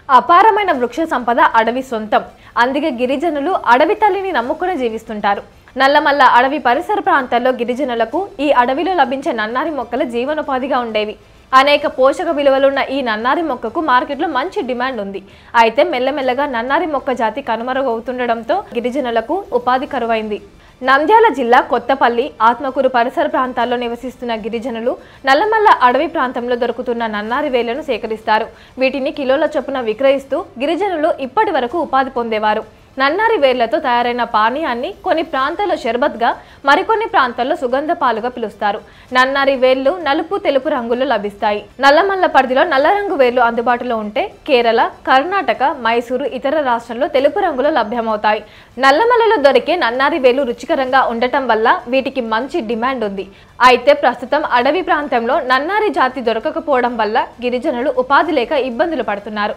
అపారమైన వృక్ష సంపద అడవి సొంతం. అందుకే గిరిజనులు అడవి తల్లిని నమ్ముకుని జీవిస్తుంటారు. నల్లమల్ల అడవి పరిసర ప్రాంతాల్లో గిరిజనులకు ఈ అడవిలో లభించే నన్నారి మొక్కలు జీవనోపాధిగా ఉండేవి. అనేక పోషక విలువలున్న ఈ నన్నారి మొక్కకు మార్కెట్లో మంచి డిమాండ్ ఉంది. అయితే మెల్లమెల్లగా నన్నారి మొక్క జాతి కనుమరుగవుతుండటంతో గిరిజనులకు ఉపాధి కరువైంది. నంద్యాల జిల్లా కొత్తపల్లి, ఆత్మకూరు పరిసర ప్రాంతాల్లో నివసిస్తున్న గిరిజనులు నల్లమల్ల అడవి ప్రాంతంలో దొరుకుతున్న నన్నారి వేళ్లను సేకరిస్తారు. వీటిని కిలోల చొప్పున విక్రయిస్తూ గిరిజనులు ఇప్పటి వరకు ఉపాధి పొందేవారు. నన్నారి వేర్లతో తయారైన పానీయాన్ని కొన్ని ప్రాంతాల్లో షర్బత్గా, మరికొన్ని ప్రాంతాల్లో సుగంధ పాలుగా పిలుస్తారు. నన్నారి వేర్లు నలుపు, తెలుపు రంగుల్లో లభిస్తాయి. నల్లమల్ల పరిధిలో నల్ల రంగు వేర్లు అందుబాటులో ఉంటే కేరళ, కర్ణాటక, మైసూరు ఇతర రాష్ట్రాల్లో తెలుపు రంగులో లభ్యమవుతాయి. నల్లమల్లలో దొరికే నన్నారి వేర్లు రుచికరంగా ఉండటం వల్ల వీటికి మంచి డిమాండ్ ఉంది. అయితే ప్రస్తుతం అడవి ప్రాంతంలో నన్నారి జాతి దొరకకపోవడం వల్ల గిరిజనులు ఉపాధి లేక ఇబ్బందులు పడుతున్నారు.